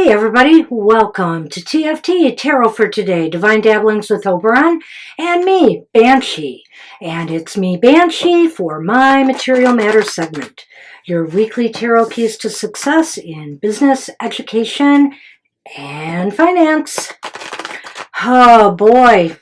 Hey everybody, welcome to TFT, Tarot for Today, Divine Dabblings with Oberon, and me, Banshee. And it's me, Banshee, for my Material Matter segment, your weekly tarot piece to success in business, education, and finance. Oh boy,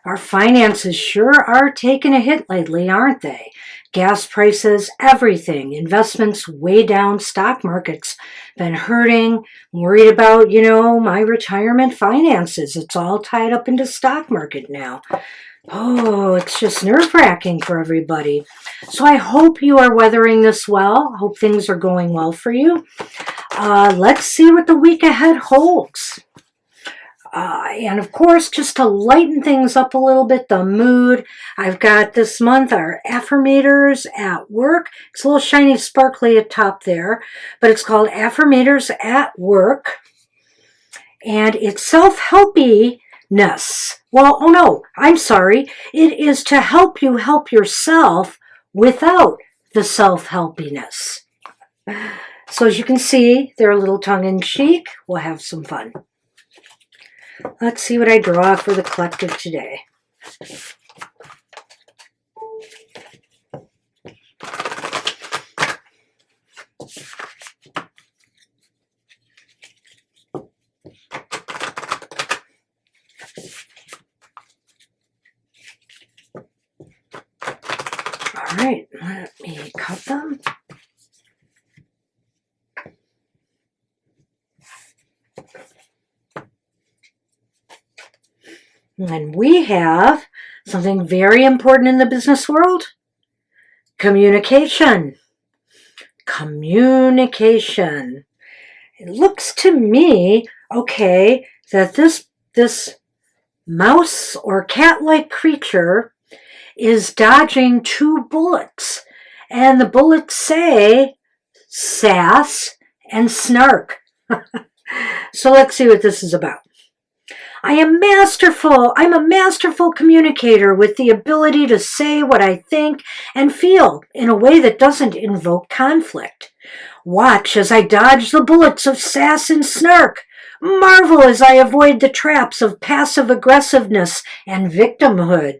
our finances sure are taking a hit lately, aren't they? Gas prices, everything, investments way down, stock markets been hurting, worried about, my retirement finances. It's all tied up into stock market now. Oh, it's just nerve-wracking for everybody. So I hope you are weathering this well. Hope things are going well for you. Let's see what the week ahead holds. And of course, just to lighten things up a little bit, the mood, I've got this month our affirmators at work. It's a little shiny sparkly at top there, but it's called affirmators at work. And it's self-helpiness. Well, oh no, I'm sorry. It is to help you help yourself without the self-helpiness. So as you can see, they're a little tongue-in-cheek. We'll have some fun. Let's see what I draw for the collective today. All right, let me cut them. And we have something very important in the business world. Communication. Communication. It looks to me, okay, that this mouse or cat-like creature is dodging two bullets. And the bullets say sass and snark. So let's see what this is about. I'm a masterful communicator with the ability to say what I think and feel in a way that doesn't invoke conflict. Watch as I dodge the bullets of sass and snark. Marvel as I avoid the traps of passive aggressiveness and victimhood.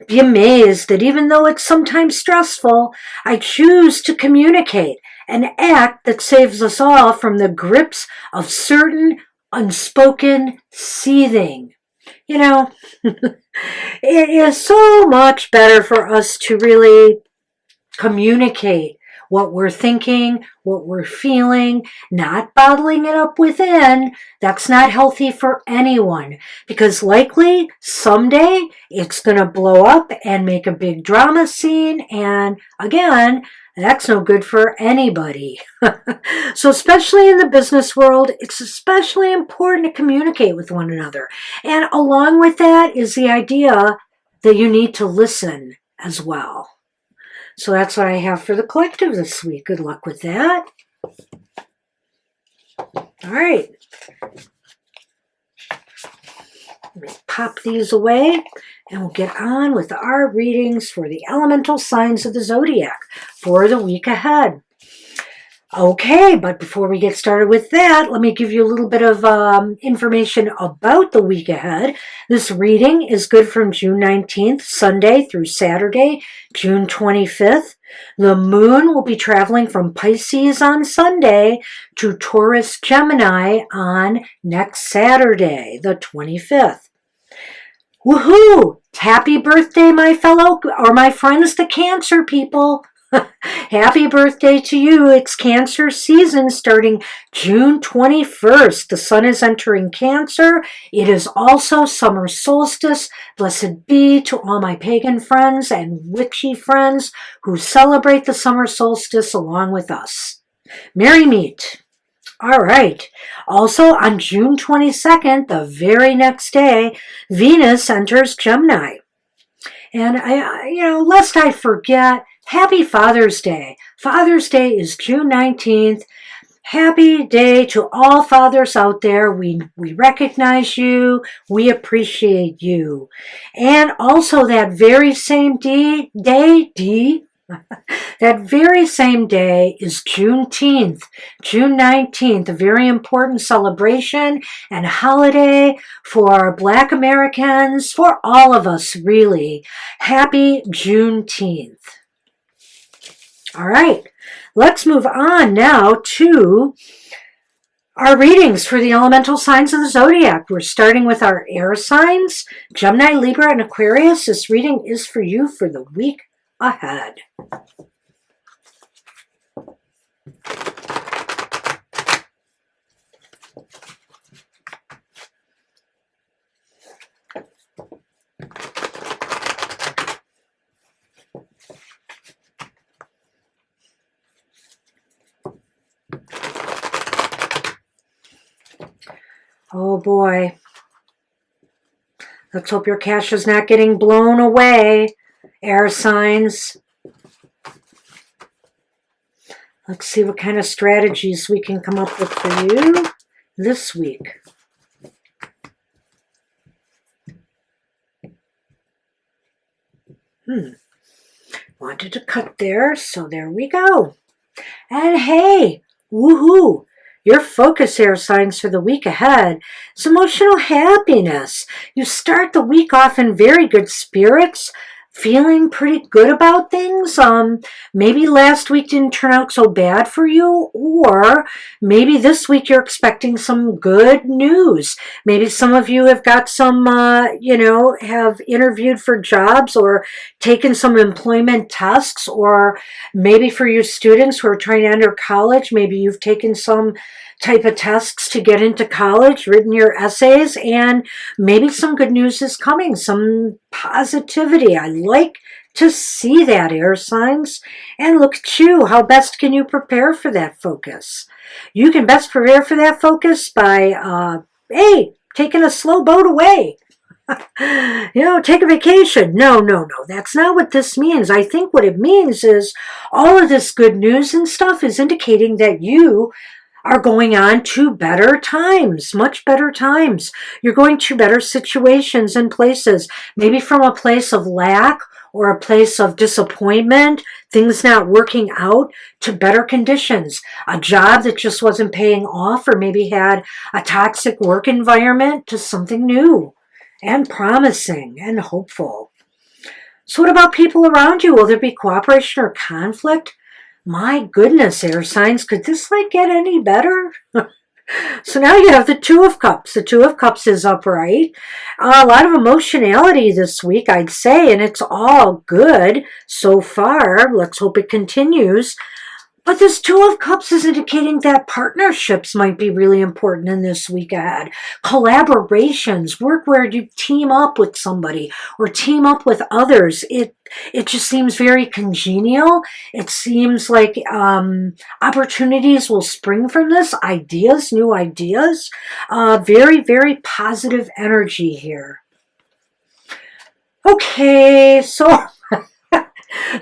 Be amazed that even though it's sometimes stressful, I choose to communicate, an act that saves us all from the grips of certain unspoken seething. It is so much better for us to really communicate what we're thinking, what we're feeling, not bottling it up within. That's not healthy for anyone, because likely someday it's going to blow up and make a big drama scene, and again, that's no good for anybody. So especially in the business world, it's especially important to communicate with one another. And along with that is the idea that you need to listen as well. So that's what I have for the collective this week. Good luck with that. All right. Let me pop these away, and we'll get on with our readings for the elemental signs of the zodiac for the week ahead. Okay, but before we get started with that, let me give you a little bit of information about the week ahead. This reading is good from June 19th, Sunday, through Saturday, June 25th. The moon will be traveling from Pisces on Sunday to Taurus Gemini on next Saturday, the 25th. Woohoo! Happy birthday, my friends, the Cancer people. Happy birthday to you. It's Cancer season starting June 21st. The sun is entering Cancer. It is also summer solstice. Blessed be to all my pagan friends and witchy friends who celebrate the summer solstice along with us. Merry meet. All right. Also on June 22nd, the very next day, Venus enters Gemini. And lest I forget, happy Father's Day. Father's Day is June 19th. Happy day to all fathers out there. We recognize you. We appreciate you. And also that very same day, That very same day is Juneteenth, June 19th, a very important celebration and holiday for Black Americans, for all of us, really. Happy Juneteenth. All right, let's move on now to our readings for the elemental signs of the zodiac. We're starting with our air signs, Gemini, Libra, and Aquarius. This reading is for you for the week ahead. Oh boy. Let's hope your cash is not getting blown away, air signs. Let's see what kind of strategies we can come up with for you this week. Wanted to cut there, so there we go. And hey, woohoo! Your focus air signs for the week ahead is emotional happiness. You start the week off in very good spirits, feeling pretty good about things. Maybe last week didn't turn out so bad for you, or maybe this week you're expecting some good news. Maybe some of you have got some, have interviewed for jobs or taken some employment tests, or maybe for you students who are trying to enter college, maybe you've taken some type of tests to get into college, written your essays, and maybe some good news is coming, some positivity. I like to see that, air signs. And look at you. How best can you prepare for that focus? You can best prepare for that focus by, taking a slow boat away. Take a vacation. No. That's not what this means. I think what it means is all of this good news and stuff is indicating that you are going on to better times, much better times. You're going to better situations and places, maybe from a place of lack or a place of disappointment, things not working out, to better conditions. A job that just wasn't paying off, or maybe had a toxic work environment, to something new and promising and hopeful. So what about people around you? Will there be cooperation or conflict? My goodness, air signs, could this get any better? So now you have the Two of Cups. The Two of Cups is upright. A lot of emotionality this week, I'd say, and it's all good so far. Let's hope it continues. But this Two of Cups is indicating that partnerships might be really important in this week ahead. Collaborations, work where you team up with somebody or team up with others. It just seems very congenial. It seems like opportunities will spring from this, new ideas. Very, very positive energy here. Okay, so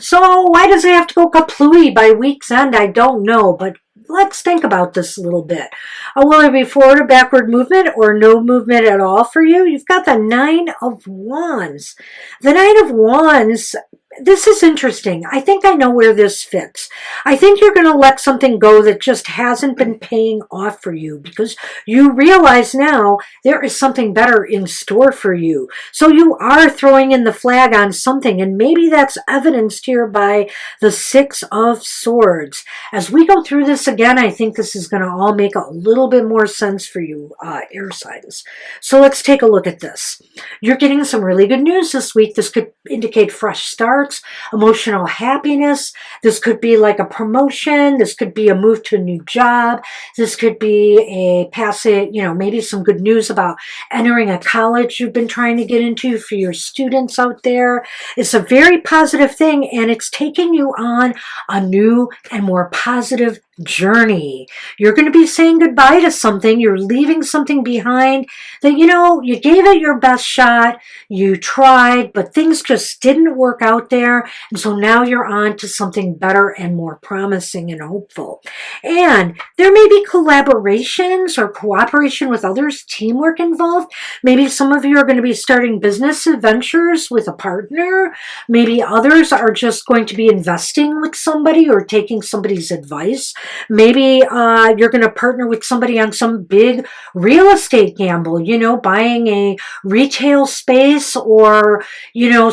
why does it have to go kaplooey by week's end? I don't know, but let's think about this a little bit. Will there be forward or backward movement, or no movement at all for you? You've got the Nine of Wands. The Nine of Wands, this is interesting. I think I know where this fits. I think you're going to let something go that just hasn't been paying off for you, because you realize now there is something better in store for you. So you are throwing in the flag on something, and maybe that's evidenced here by the Six of Swords. As we go through this again, I think this is going to all make a little bit more sense for you, air signs. So let's take a look at this. You're getting some really good news this week. This could indicate fresh starts, emotional happiness. This could be like a promotion. This could be a move to a new job. This could be a passage, maybe some good news about entering a college you've been trying to get into for your students out there. It's a very positive thing, and it's taking you on a new and more positive journey. You're going to be saying goodbye to something. You're leaving something behind that, you gave it your best shot. You tried, but things just didn't work out there. And so now you're on to something better and more promising and hopeful. And there may be collaborations or cooperation with others, teamwork involved. Maybe some of you are going to be starting business adventures with a partner. Maybe others are just going to be investing with somebody or taking somebody's advice. Maybe you're going to partner with somebody on some big real estate gamble, buying a retail space or,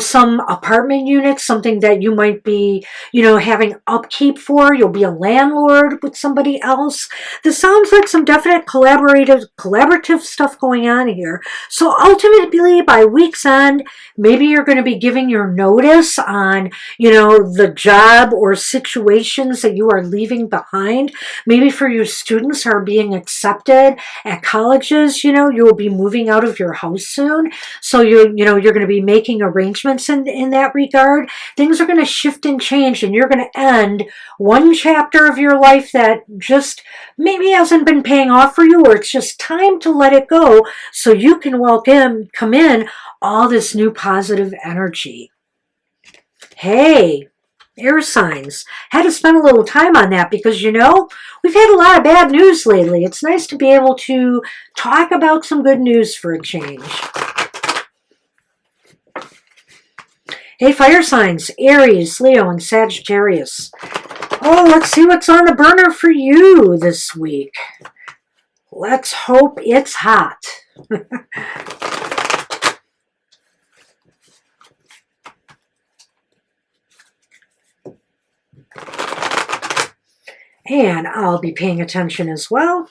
some apartment unit, something that you might be, having upkeep for. You'll be a landlord with somebody else. This sounds like some definite collaborative stuff going on here. So ultimately, by week's end, maybe you're going to be giving your notice on, the job or situations that you are leaving behind. Maybe for you students who are being accepted at colleges, you will be moving out of your house soon. So you're going to be making arrangements in that regard. Things are going to shift and change, and you're going to end one chapter of your life that just maybe hasn't been paying off for you, or it's just time to let it go so you can come in all this new positive energy. Hey, air signs. Had to spend a little time on that because, we've had a lot of bad news lately. It's nice to be able to talk about some good news for a change. Hey, fire signs, Aries, Leo, and Sagittarius. Oh, let's see what's on the burner for you this week. Let's hope it's hot. And I'll be paying attention as well.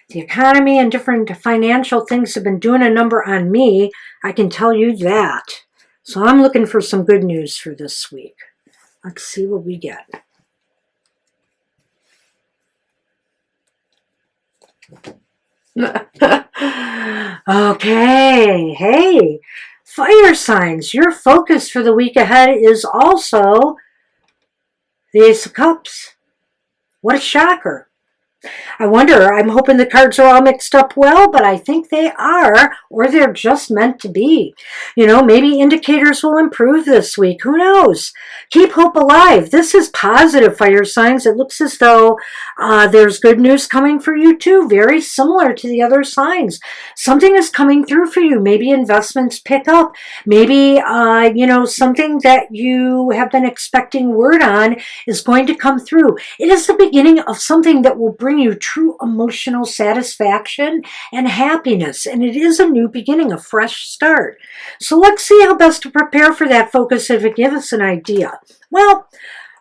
The economy and different financial things have been doing a number on me. I can tell you that. So I'm looking for some good news for this week. Let's see what we get. Okay, hey, fire signs, your focus for the week ahead is also the Ace of Cups. What a shocker. I wonder, I'm hoping the cards are all mixed up well, but I think they are, or they're just meant to be. Maybe indicators will improve this week. Who knows? Keep hope alive. This is positive, fire signs. It looks as though there's good news coming for you too, very similar to the other signs. Something is coming through for you. Maybe investments pick up. Maybe, something that you have been expecting word on is going to come through. It is the beginning of something that will bring you true emotional satisfaction and happiness. And it is a new beginning, a fresh start. So let's see how best to prepare for that focus if it gives us an idea. Well,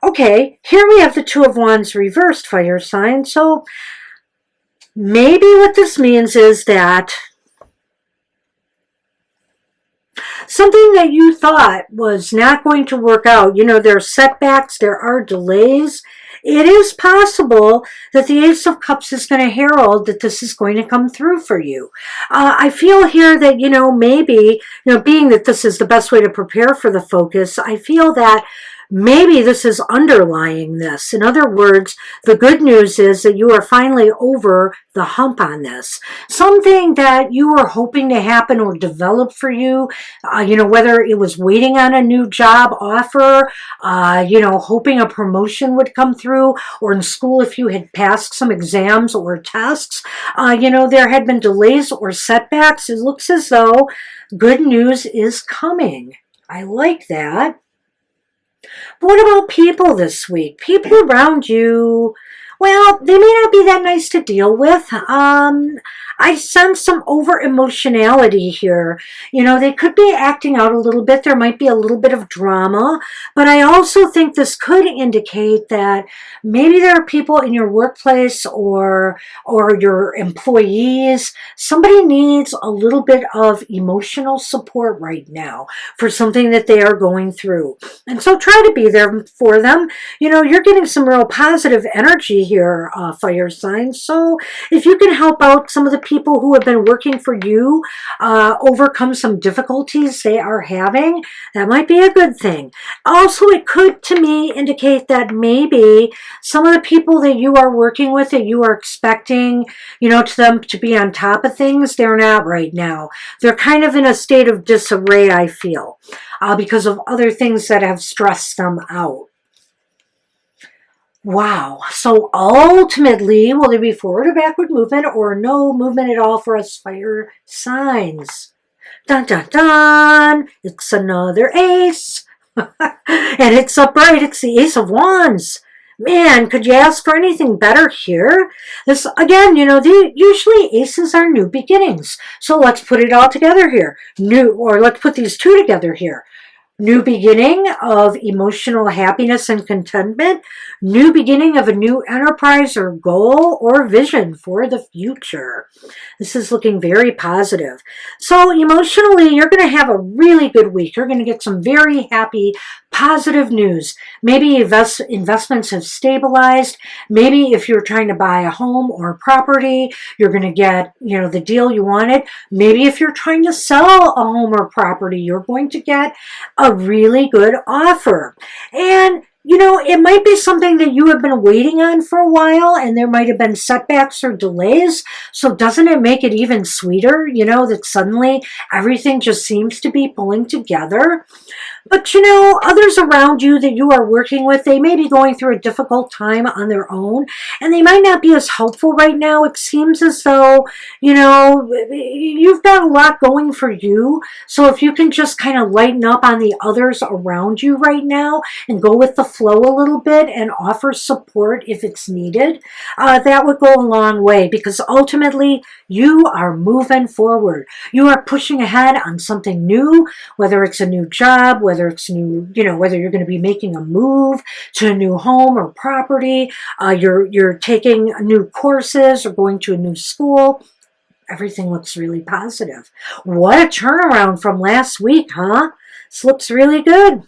okay, here we have the Two of Wands reversed, fire sign. So maybe what this means is that something that you thought was not going to work out, there are setbacks, there are delays. It is possible that the Ace of Cups is going to herald that this is going to come through for you. I feel here that, maybe, being that this is the best way to prepare for the focus, I feel that maybe this is underlying this. In other words, the good news is that you are finally over the hump on this. Something that you were hoping to happen or develop for you, whether it was waiting on a new job offer, hoping a promotion would come through, or in school if you had passed some exams or tests, there had been delays or setbacks. It looks as though good news is coming. I like that. But what about people this week? People around you, well, they may not be that nice to deal with. I sense some over-emotionality here. They could be acting out a little bit. There might be a little bit of drama. But I also think this could indicate that maybe there are people in your workplace or your employees. Somebody needs a little bit of emotional support right now for something that they are going through. And so try to be there for them. You're getting some real positive energy here, fire signs. So if you can help out some of the people who have been working for you overcome some difficulties they are having, that might be a good thing. Also, it could, to me, indicate that maybe some of the people that you are working with, that you are expecting, to them to be on top of things, they're not right now. They're kind of in a state of disarray, I feel, because of other things that have stressed them out. Wow. So ultimately, will there be forward or backward movement or no movement at all for us fire signs? Dun, dun, dun. It's another ace. And it's upright. It's the Ace of Wands. Man, could you ask for anything better here? This, again, usually aces are new beginnings. So let's put it all together here. Let's put these two together here. New beginning of emotional happiness and contentment. New beginning of a new enterprise or goal or vision for the future. This is looking very positive. So emotionally, you're going to have a really good week. You're going to get some very happy, positive news. Maybe investments have stabilized. Maybe if you're trying to buy a home or a property, you're going to get, the deal you wanted. Maybe if you're trying to sell a home or property, you're going to get a really good offer. And it might be something that you have been waiting on for a while, and there might have been setbacks or delays. So doesn't it make it even sweeter, that suddenly everything just seems to be pulling together? But others around you that you are working with, they may be going through a difficult time on their own, and they might not be as helpful right now. It seems as though, you've got a lot going for you. So if you can just kind of lighten up on the others around you right now and go with the flow a little bit and offer support if it's needed, that would go a long way, because ultimately you are moving forward. You are pushing ahead on something new, whether it's a new job, whether it's new, whether you're going to be making a move to a new home or property, you're taking new courses or going to a new school. Everything looks really positive. What a turnaround from last week, huh? This looks really good.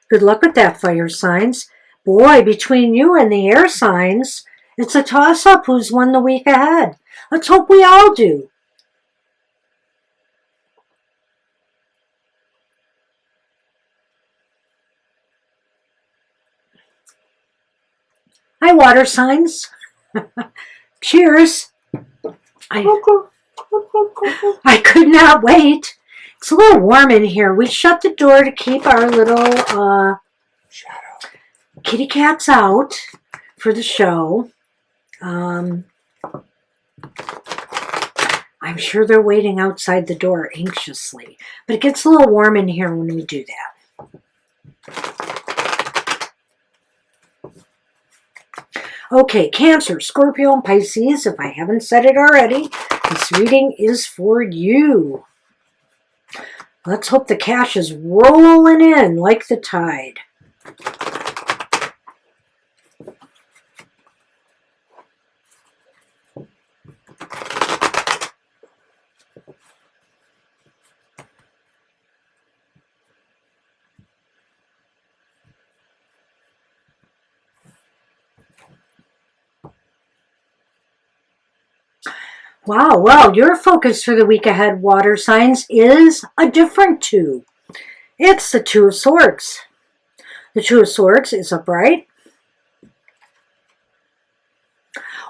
Good luck with that, fire signs. Boy, between you and the air signs, it's a toss-up who's won the week ahead. Let's hope we all do. Hi, water signs. Cheers. I could not wait. It's a little warm in here. We shut the door to keep our little kitty cats out for the show. I'm sure they're waiting outside the door anxiously. But it gets a little warm in here when we do that. Okay, Cancer, Scorpio, and Pisces. If I haven't said it already, this reading is for you. Let's hope the cash is rolling in like the tide. Wow, well, your focus for the week ahead, water signs, is a different two. It's the Two of Swords. The Two of Swords is upright.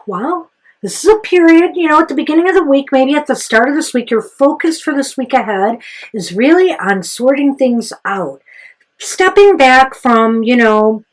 Wow, this is a period, at the beginning of the week, maybe at the start of this week, your focus for this week ahead is really on sorting things out. Stepping back from, the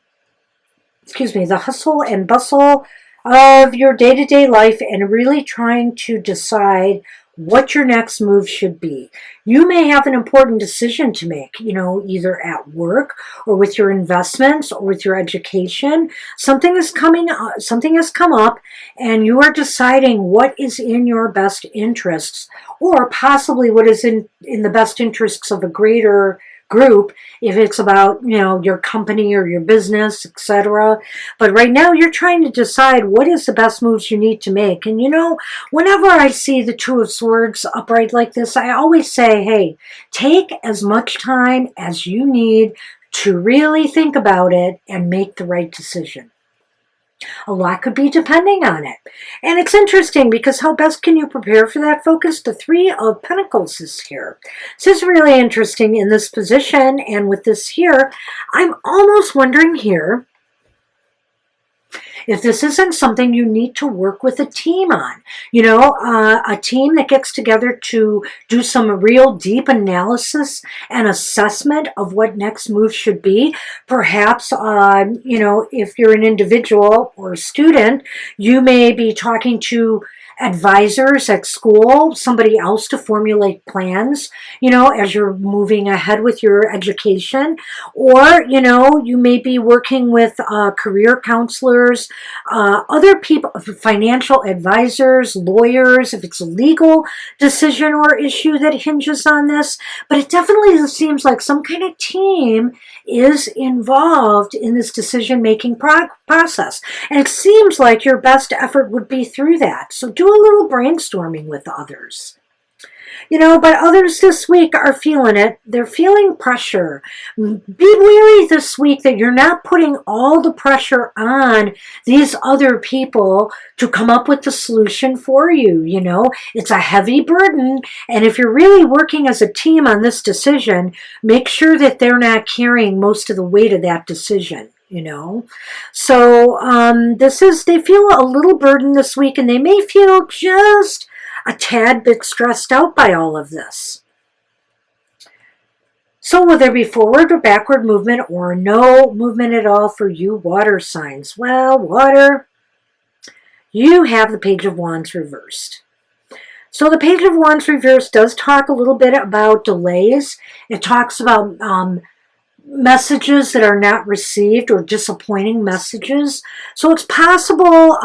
hustle and bustle of your day-to-day life and really trying to decide what your next move should be. You may have an important decision to make, either at work or with your investments or with your education. Something has come up and you are deciding what is in your best interests, or possibly what is in the best interests of a greater group, if it's about, your company or your business, etc. But right now you're trying to decide what is the best moves you need to make. And whenever I see the Two of Swords upright like this, I always say, hey, take as much time as you need to really think about it and make the right decision. A lot could be depending on it. And it's interesting because how best can you prepare for that focus? The Three of Pentacles is here. This is really interesting in this position, and with this here, I'm almost wondering here if this isn't something you need to work with a team on. You know, a team that gets together to do some real deep analysis and assessment of what next move should be. Perhaps, you know, if you're an individual or a student, you may be talking to advisors at school, somebody else to formulate plans, you know, as you're moving ahead with your education. Or, you know, you may be working with career counselors, other people, financial advisors, lawyers, if it's a legal decision or issue that hinges on this. But it definitely seems like some kind of team is involved in this decision-making process. And it seems like your best effort would be through that. So do a little brainstorming with others. You know, but others this week are feeling it. They're feeling pressure. Be wary this week that you're not putting all the pressure on these other people to come up with the solution for you. You know, it's a heavy burden. And if you're really working as a team on this decision, make sure that they're not carrying most of the weight of that decision. You know, so they feel a little burden this week, and they may feel just a tad bit stressed out by all of this. So will there be forward or backward movement or no movement at all for you water signs? Well, water, you have the Page of Wands reversed. So the Page of Wands reversed does talk a little bit about delays. It talks about messages that are not received or disappointing messages. So it's possible,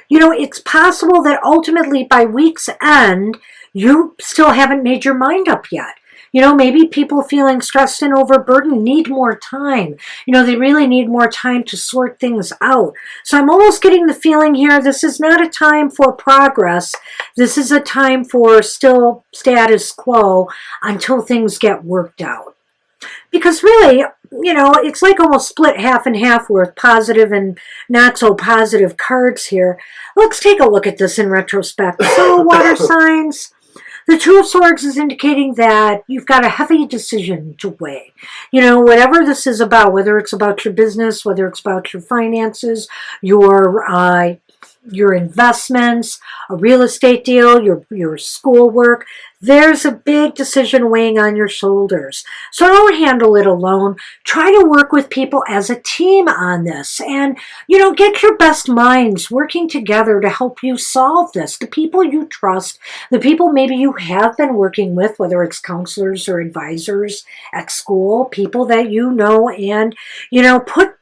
you know, it's possible that ultimately by week's end, you still haven't made your mind up yet. You know, maybe people feeling stressed and overburdened need more time. You know, they really need more time to sort things out. So I'm almost getting the feeling here, this is not a time for progress. This is a time for still status quo until things get worked out. Because really, you know, it's like almost split half and half with positive and not so positive cards here. Let's take a look at this in retrospect. So water signs, the Two of Swords is indicating that you've got a heavy decision to weigh. You know, whatever this is about, whether it's about your business, whether it's about your finances, your investments, a real estate deal, your schoolwork, there's a big decision weighing on your shoulders. So don't handle it alone. Try to work with people as a team on this. And, you know, get your best minds working together to help you solve this. The people you trust, the people maybe you have been working with, whether it's counselors or advisors at school, people that you know, and, you know, put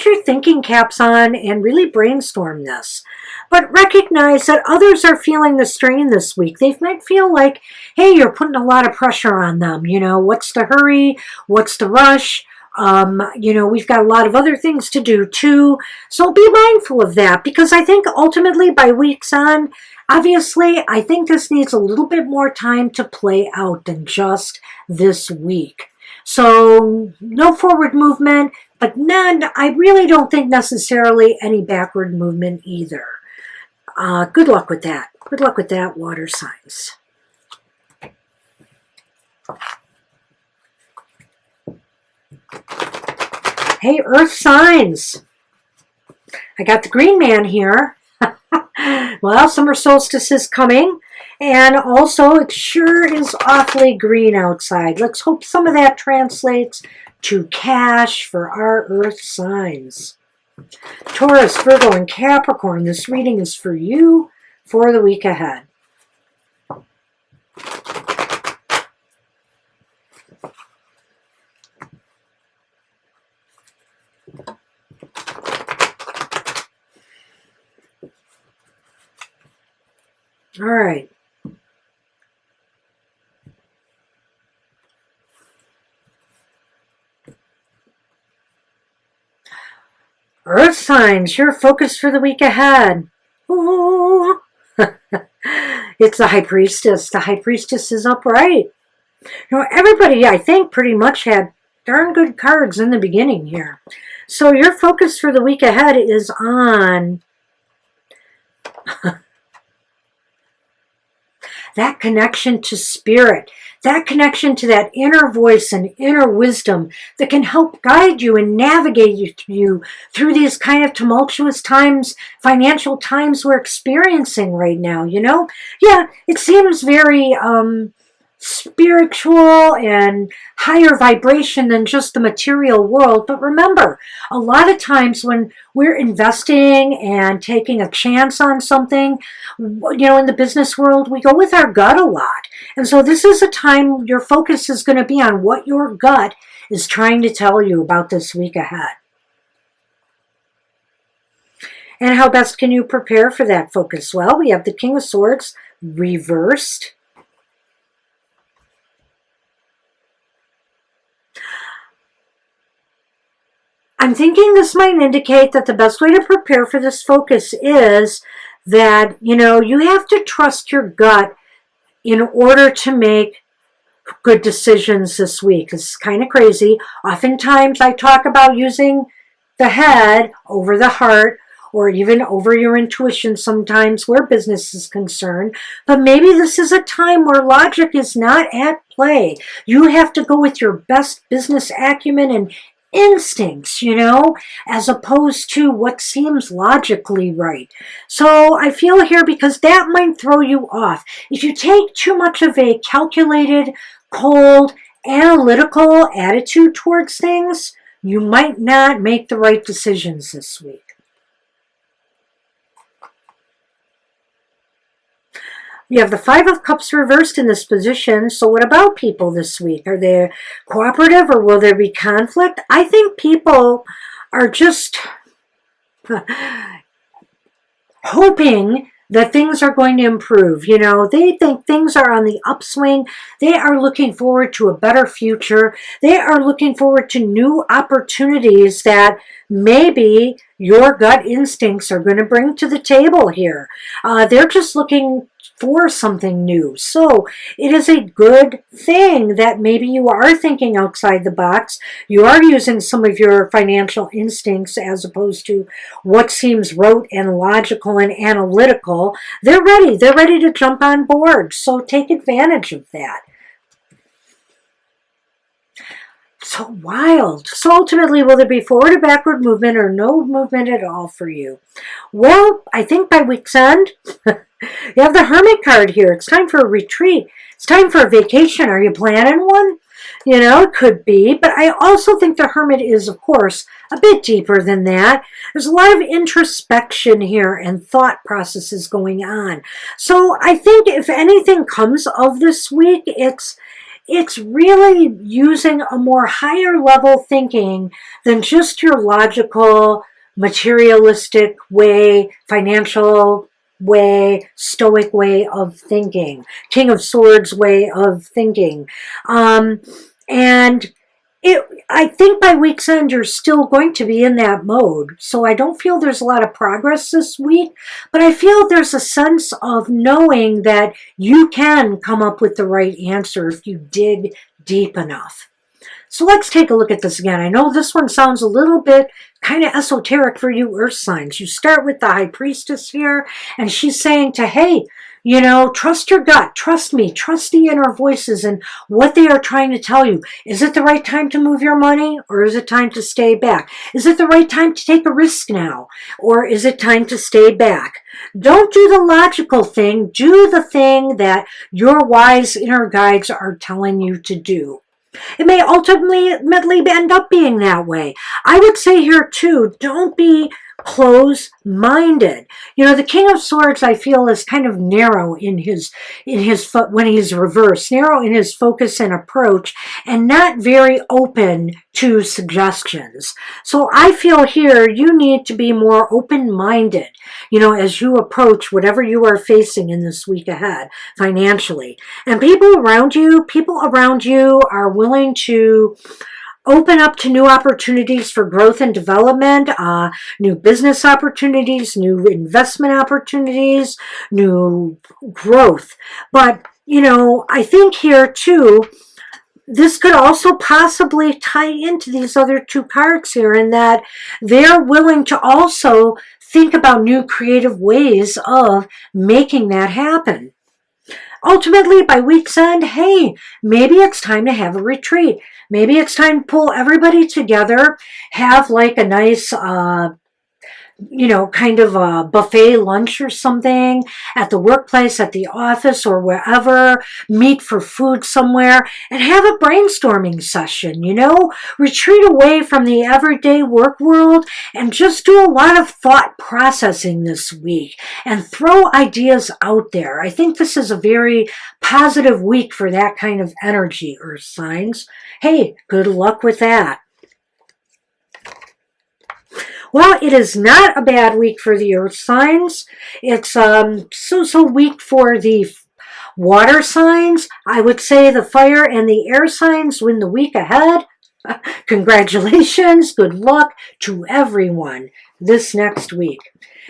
your thinking caps on and really brainstorm this. But recognize that others are feeling the strain this week. They might feel like, hey, you're putting a lot of pressure on them. You know, what's the hurry? What's the rush? You know, we've got a lot of other things to do too. So be mindful of that, because I think ultimately by week's end, obviously, I think this needs a little bit more time to play out than just this week. So no forward movement, but none, I really don't think necessarily any backward movement either. Good luck with that. Good luck with that, water signs. Hey, earth signs. I got the green man here. Well, summer solstice is coming. And also, it sure is awfully green outside. Let's hope some of that translates to cash for our earth signs. Taurus, Virgo, and Capricorn, this reading is for you for the week ahead. All right. Earth signs, your focus for the week ahead. Ooh. It's the High Priestess. The High Priestess is upright. You know, everybody, I think, pretty much had darn good cards in the beginning here. So your focus for the week ahead is on that connection to spirit, that connection to that inner voice and inner wisdom that can help guide you and navigate you through these kind of tumultuous times, financial times we're experiencing right now, you know? Yeah, it seems very spiritual and higher vibration than just the material world. But remember, a lot of times when we're investing and taking a chance on something, you know, in the business world, we go with our gut a lot. And so this is a time your focus is going to be on what your gut is trying to tell you about this week ahead. And how best can you prepare for that focus? Well, we have the King of Swords reversed. I'm thinking this might indicate that the best way to prepare for this focus is that, you know, you have to trust your gut in order to make good decisions this week. It's kind of crazy. Oftentimes I talk about using the head over the heart or even over your intuition sometimes where business is concerned. But maybe this is a time where logic is not at play. You have to go with your best business acumen and instincts, you know, as opposed to what seems logically right. So I feel here because that might throw you off. If you take too much of a calculated, cold, analytical attitude towards things, you might not make the right decisions this week. You have the Five of Cups reversed in this position. So what about people this week? Are they cooperative or will there be conflict? I think people are just hoping that things are going to improve. You know, they think things are on the upswing. They are looking forward to a better future. They are looking forward to new opportunities that maybe your gut instincts are going to bring to the table here. They're just looking for something new. So it is a good thing that maybe you are thinking outside the box. You are using some of your financial instincts as opposed to what seems rote and logical and analytical. They're ready. They're ready to jump on board. So take advantage of that. So wild. So ultimately, will there be forward or backward movement or no movement at all for you? Well, I think by week's end, you have the Hermit card here. It's time for a retreat. It's time for a vacation. Are you planning one? You know, it could be. But I also think the Hermit is, of course, a bit deeper than that. There's a lot of introspection here and thought processes going on. So I think if anything comes of this week, it's really using a more higher level thinking than just your logical, materialistic way, financial way, stoic way of thinking, King of Swords way of thinking. And I think by week's end, you're still going to be in that mode. So I don't feel there's a lot of progress this week, but I feel there's a sense of knowing that you can come up with the right answer if you dig deep enough. So let's take a look at this again. I know this one sounds a little bit kind of esoteric for you earth signs. You start with the High Priestess here, and she's saying hey, you know, trust your gut, trust me, trust the inner voices and what they are trying to tell you. Is it the right time to move your money or is it time to stay back? Is it the right time to take a risk now or is it time to stay back? Don't do the logical thing. Do the thing that your wise inner guides are telling you to do. It may ultimately end up being that way. I would say here too, don't be close-minded. You know, the King of Swords, I feel, is kind of narrow in his when he's reversed, narrow in his focus and approach, and not very open to suggestions. So I feel here you need to be more open-minded, you know, as you approach whatever you are facing in this week ahead financially. And people around you are willing to open up to new opportunities for growth and development, new business opportunities, new investment opportunities, new growth. But, you know, I think here too, this could also possibly tie into these other two cards here, in that they're willing to also think about new creative ways of making that happen. Ultimately, by week's end, hey, maybe it's time to have a retreat. Maybe it's time to pull everybody together, have like a nice kind of a buffet lunch or something at the workplace, at the office, or wherever, meet for food somewhere, and have a brainstorming session, retreat away from the everyday work world and just do a lot of thought processing this week and throw ideas out there. I think this is a very positive week for that kind of energy, Earth signs. Hey, good luck with that. Well, it is not a bad week for the earth signs. It's so weak for the water signs. I would say the fire and the air signs win the week ahead. Congratulations. Good luck to everyone this next week.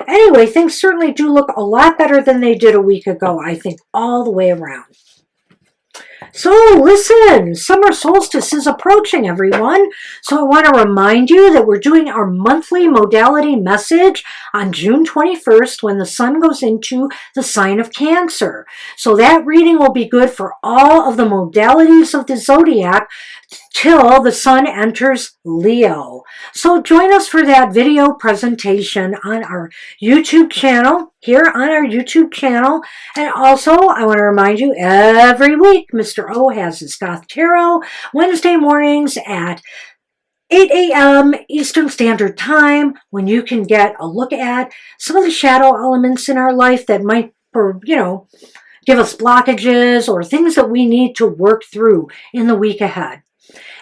Anyway, things certainly do look a lot better than they did a week ago, I think, all the way around. So listen, summer solstice is approaching, everyone. So I want to remind you that we're doing our monthly modality message on June 21st when the sun goes into the sign of Cancer. So that reading will be good for all of the modalities of the zodiac till the sun enters Leo. So join us for that video presentation on our YouTube channel, And also, I want to remind you, every week, Mr. O has his Goth Tarot, Wednesday mornings at 8 a.m. Eastern Standard Time, when you can get a look at some of the shadow elements in our life that might, give us blockages or things that we need to work through in the week ahead.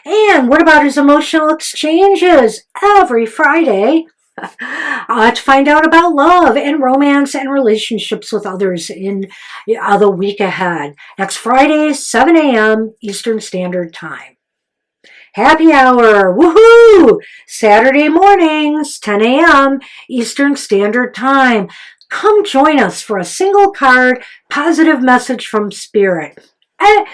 And what about his emotional exchanges every Friday to find out about love and romance and relationships with others in the week ahead? Next Friday, 7 a.m. Eastern Standard Time. Happy hour, woohoo! Saturday mornings, 10 a.m. Eastern Standard Time. Come join us for a single card positive message from Spirit. And,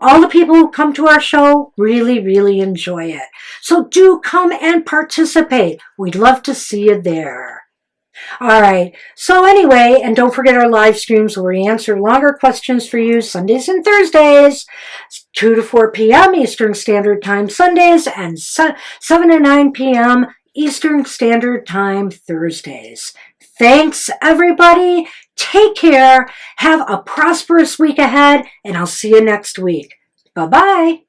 all the people who come to our show really, really enjoy it. So do come and participate. We'd love to see you there. All right. So anyway, and don't forget our live streams where we answer longer questions for you Sundays and Thursdays, 2 to 4 p.m. Eastern Standard Time Sundays, and 7 to 9 p.m. Eastern Standard Time Thursdays. Thanks, everybody. Take care. Have a prosperous week ahead, and I'll see you next week. Bye-bye.